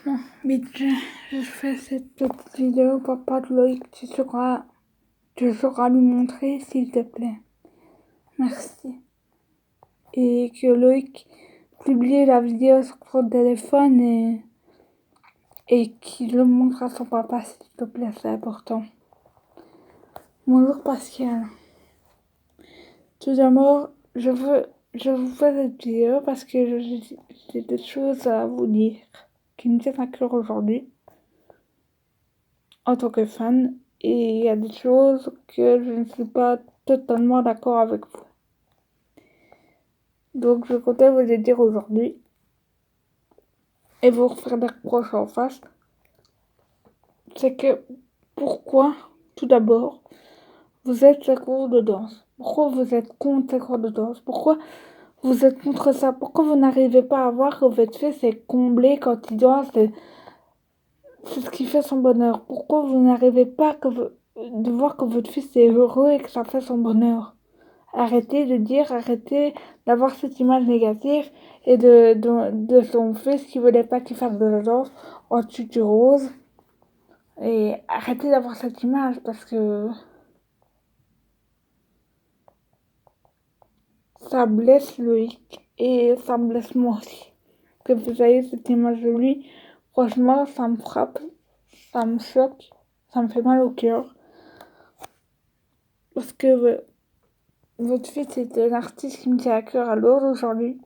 Bon, vite, je fais cette petite vidéo pour pas de Loïc. Tu sauras lui montrer, s'il te plaît. Merci. Et que Loïc publie la vidéo sur son téléphone et qu'il le montre à son papa, s'il te plaît, c'est important. Bonjour Pascal. Tout d'abord, je vous fais cette vidéo parce que j'ai des choses à vous dire qui me tiennent à cœur aujourd'hui en tant que fan, et il y a des choses que je ne suis pas totalement d'accord avec vous. Donc je comptais vous les dire aujourd'hui et vous refaire des reproches en face. C'est que pourquoi, tout d'abord, vous êtes ces cours de danse? Pourquoi vous êtes contre ces cours de danse? Pourquoi vous êtes contre ça? Pourquoi vous n'arrivez pas à voir que votre fils est comblé quand il danse? C'est ce qui fait son bonheur. Pourquoi vous n'arrivez pas de voir que votre fils est heureux et que ça fait son bonheur? Arrêtez d'avoir cette image négative et de son fils qui voulait pas qu'il fasse de la danse en tutu rose. Et arrêtez d'avoir cette image parce que ça blesse Loïc et ça me blesse moi aussi. Que vous ayez cette image de lui, franchement, ça me frappe, ça me choque, ça me fait mal au cœur. Parce que votre fils est un artiste qui me tient à cœur à l'heure d'aujourd'hui.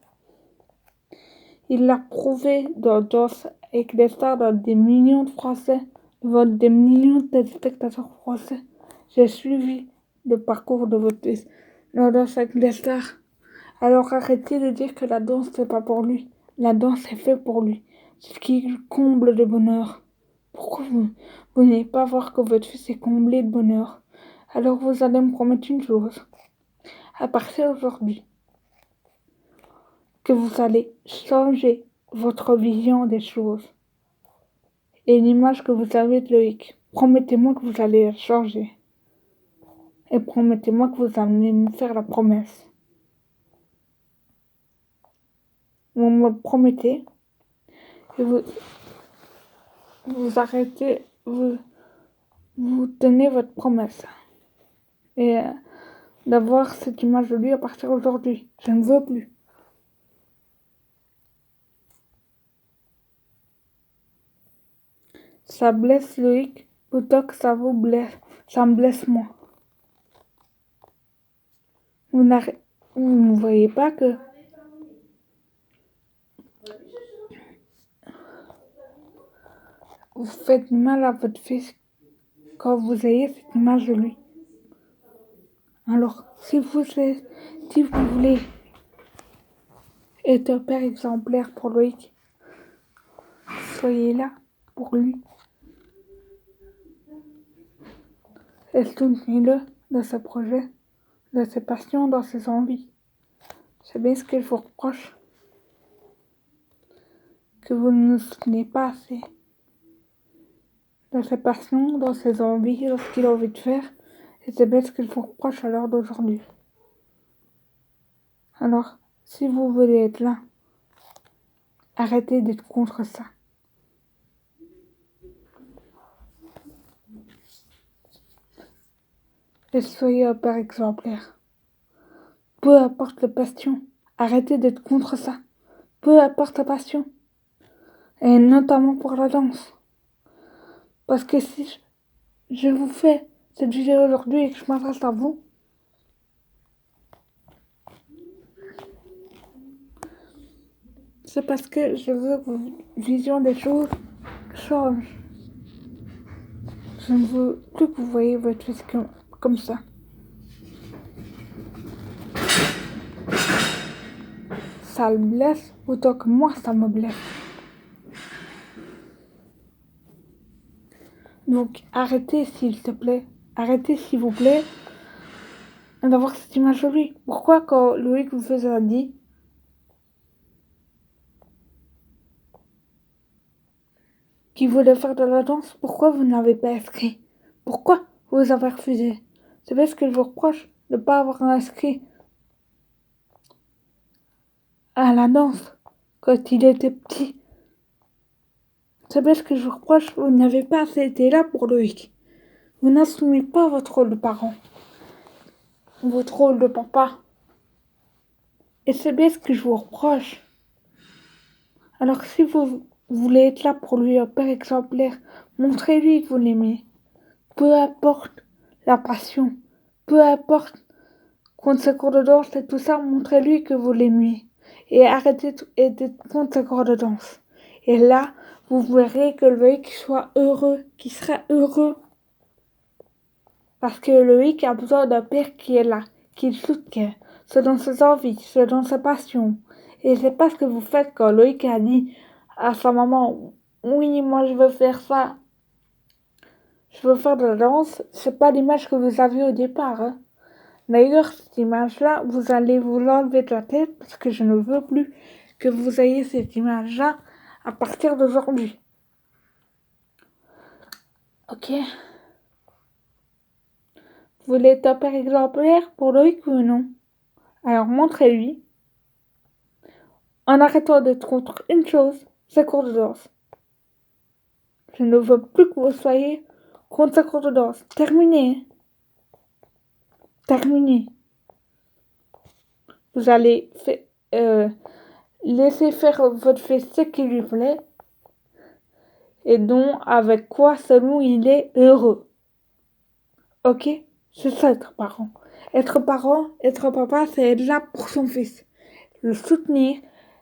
Il l'a prouvé dans Danse avec les stars, dans des millions de Français, devant des millions de téléspectateurs français. J'ai suivi le parcours de votre fils dans Danse avec les stars. Alors arrêtez de dire que la danse c'est pas pour lui. La danse est faite pour lui. C'est ce qui le comble de bonheur. Pourquoi vous n'allez pas voir que votre fils est comblé de bonheur? Alors vous allez me promettre une chose. À partir d'aujourd'hui, que vous allez changer votre vision des choses et l'image que vous avez de Loïc. Promettez-moi que vous allez la changer. Et promettez-moi que vous allez me faire la promesse. Vous me le promettez et vous arrêtez, vous tenez votre promesse. Et d'avoir cette image de lui à partir d'aujourd'hui. Je ne veux plus. Ça blesse Loïc plutôt que ça vous blesse. Ça me blesse moi. Vous ne voyez pas que vous faites mal à votre fils quand vous ayez cette image de lui. Alors, si vous voulez être un père exemplaire pour Loïc, soyez là pour lui. Et soutenez-le dans ses projets, dans ses passions, dans ses envies. C'est bien ce qu'il vous reproche, que vous ne le soutenez pas assez. Dans ses passions, dans ses envies, dans ce qu'il a envie de faire. Et c'est bien ce qu'il vous reproche à l'heure d'aujourd'hui. Alors, si vous voulez être là, arrêtez d'être contre ça. Et soyez un père exemplaire. Peu importe la passion, arrêtez d'être contre ça. Peu importe la passion. Et notamment pour la danse. Parce que si je vous fais cette vidéo aujourd'hui et que je m'adresse à vous, c'est parce que je veux que votre vision des choses change. Je ne veux plus que vous voyez votre fils comme ça. Ça le blesse autant que moi ça me blesse. Donc arrêtez s'il te plaît. Arrêtez s'il vous plaît d'avoir cette image de lui. Pourquoi quand Loïc vous faisait un dit qu'il voulait faire de la danse, pourquoi vous n'avez pas inscrit? Pourquoi vous avez refusé? C'est parce que je vous reproche de ne pas avoir inscrit à la danse quand il était petit. C'est parce que je vous reproche, vous n'avez pas assez été là pour Loïc. Vous n'assumez pas votre rôle de parent, votre rôle de papa. Et c'est bien ce que je vous reproche. Alors si vous voulez être là pour lui, un père exemplaire, montrez-lui que vous l'aimez. Peu importe la passion, peu importe contre ses cours de danse et tout ça, montrez-lui que vous l'aimez. Et arrêtez d'être contre ses cours de danse. Et là, vous verrez que Loïc soit heureux, qu'il sera heureux. Parce que Loïc a besoin d'un père qui est là, qui le soutient, selon ses envies, selon ses passions. Et c'est pas ce que vous faites quand Loïc a dit à sa maman, oui, moi je veux faire ça, je veux faire de la danse. C'est pas l'image que vous aviez au départ. Hein. D'ailleurs, cette image-là, vous allez vous l'enlever de la tête parce que je ne veux plus que vous ayez cette image-là à partir d'aujourd'hui. Ok? Vous voulez être un père exemplaire pour Loïc ou non? Alors montrez-lui. En arrêtant d'être contre une chose, c'est cours de danse. Je ne veux plus que vous soyez contre ce cours de danse. Terminez. Terminez. Vous allez laisser faire votre fils ce qui lui plaît et donc avec quoi selon il est heureux. Ok? C'est ça être parent. Être parent, être papa, c'est être là pour son fils. Le soutenir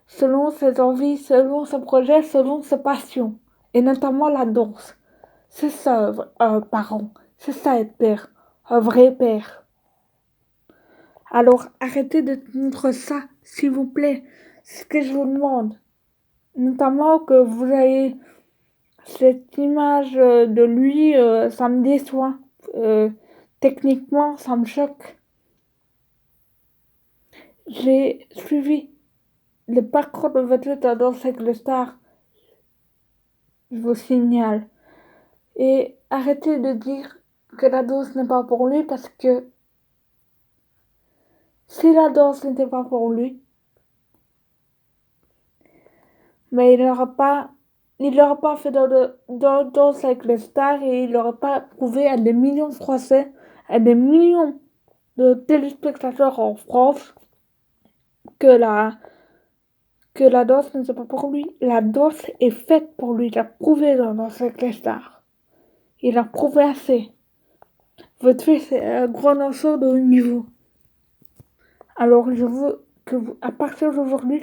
selon ses envies, selon ses projets, selon ses passions. Et notamment la danse. C'est ça un parent. C'est ça être père. Un vrai père. Alors arrêtez de montre ça, s'il vous plaît. C'est ce que je vous demande. Notamment que vous ayez cette image de lui, ça me déçoit. Techniquement, ça me choque. J'ai suivi le parcours de votre tête à Danse avec les stars. Je vous signale. Et arrêtez de dire que la danse n'est pas pour lui parce que si la danse n'était pas pour lui, mais il n'aurait pas fait de danse avec les stars et il n'aurait pas prouvé à des millions de Français, à des millions de téléspectateurs en France que la danse n'était pas pour lui. La danse est faite pour lui. Il a prouvé dans Danse avec les stars. Il a prouvé assez. Votre fils est un grand danseur de haut niveau. Alors je veux que vous, à partir d'aujourd'hui,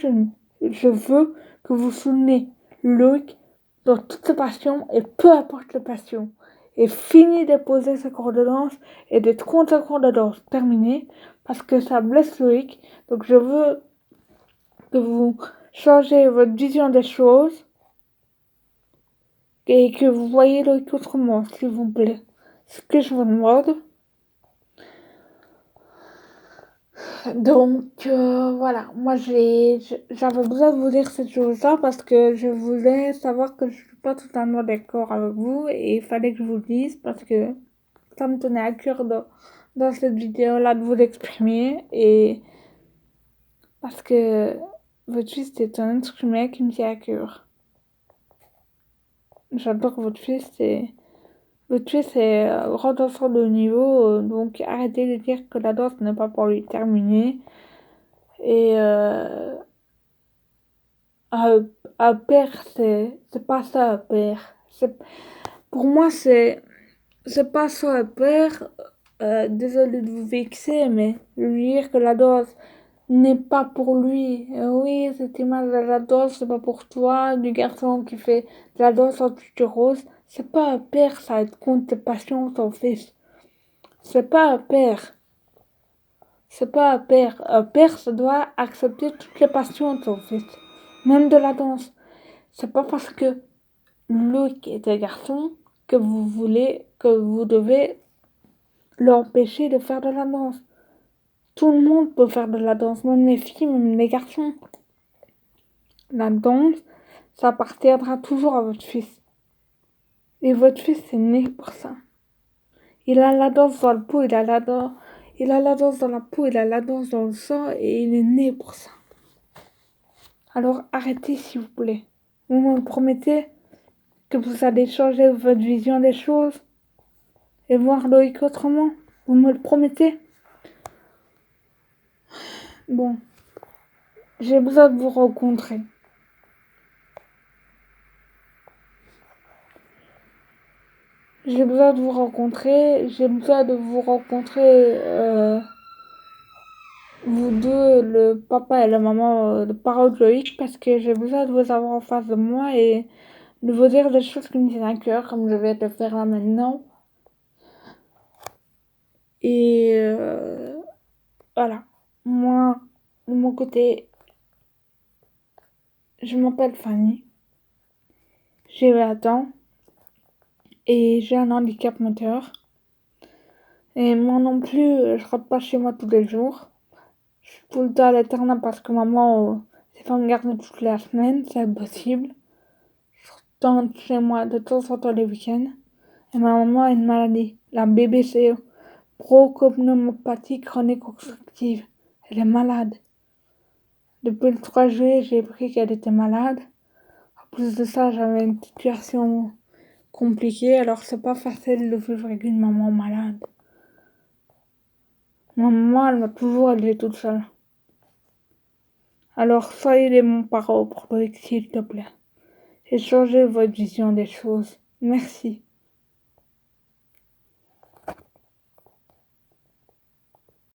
je veux que vous souteniez Loïc dans toutes ses passions et peu importe les passions. Et fini de poser ce cours de danse et d'être contre ce cours de danse. Terminé. Parce que ça blesse Loïc. Donc je veux que vous changez votre vision des choses et que vous voyez Loïc autrement, s'il vous plaît. Ce que je vous demande. Donc voilà, moi j'avais besoin de vous dire cette chose-là parce que je voulais savoir que je suis pas totalement d'accord avec vous et il fallait que je vous le dise parce que ça me tenait à cœur dans cette vidéo-là de vous l'exprimer et parce que votre fils est un instrument qui me tient à cœur. J'adore votre fils est un grand enfant de haut niveau, donc arrêtez de dire que la danse n'est pas pour lui terminer. Et un père, c'est pas ça un père. Pour moi, c'est pas ça un père. Désolé de vous vexer, mais lui dire que la danse n'est pas pour lui. Oui, cette image de la danse, c'est pas pour toi, du garçon qui fait de la danse en tutu rose. C'est pas un père, ça être contre tes passions, ton fils. C'est pas un père. C'est pas un père. Un père, ça doit accepter toutes les passions de son fils. Même de la danse. C'est pas parce que Luc est un garçon que vous devez l'empêcher de faire de la danse. Tout le monde peut faire de la danse, même les filles, même les garçons. La danse, ça appartiendra toujours à votre fils. Et votre fils est né pour ça. Il a la danse dans le pot, il a la danse dans la peau, il a la danse dans le sang et il est né pour ça. Alors arrêtez s'il vous plaît. Vous me promettez que vous allez changer votre vision des choses et voir Loïc autrement. Vous me le promettez? Bon, j'ai besoin de vous rencontrer. J'ai besoin de vous rencontrer. J'ai besoin de vous rencontrer, vous deux, le papa et la maman, le parent de Loïc, parce que j'ai besoin de vous avoir en face de moi et de vous dire des choses qui me tiennent à cœur, comme je vais le faire là maintenant. Et voilà. Moi, de mon côté, je m'appelle Fanny. J'ai 20 ans et j'ai un handicap moteur. Et moi non plus, je rentre pas chez moi tous les jours. Je suis tout le temps à l'internat parce que maman sait pas me garder toute la semaine, c'est impossible. Je rentre chez moi de temps en temps les week-ends. Et ma maman a une maladie, la BBCE, bronchopneumopathie chronique obstructive. Elle est malade. Depuis le 3 juillet, j'ai appris qu'elle était malade. En plus de ça, j'avais une situation compliquée, alors c'est pas facile de vivre avec une maman malade. Ma maman, elle m'a toujours élevée toute seule. Alors soyez les bons parents pour Loïc, s'il te plaît. Et changez votre vision des choses. Merci.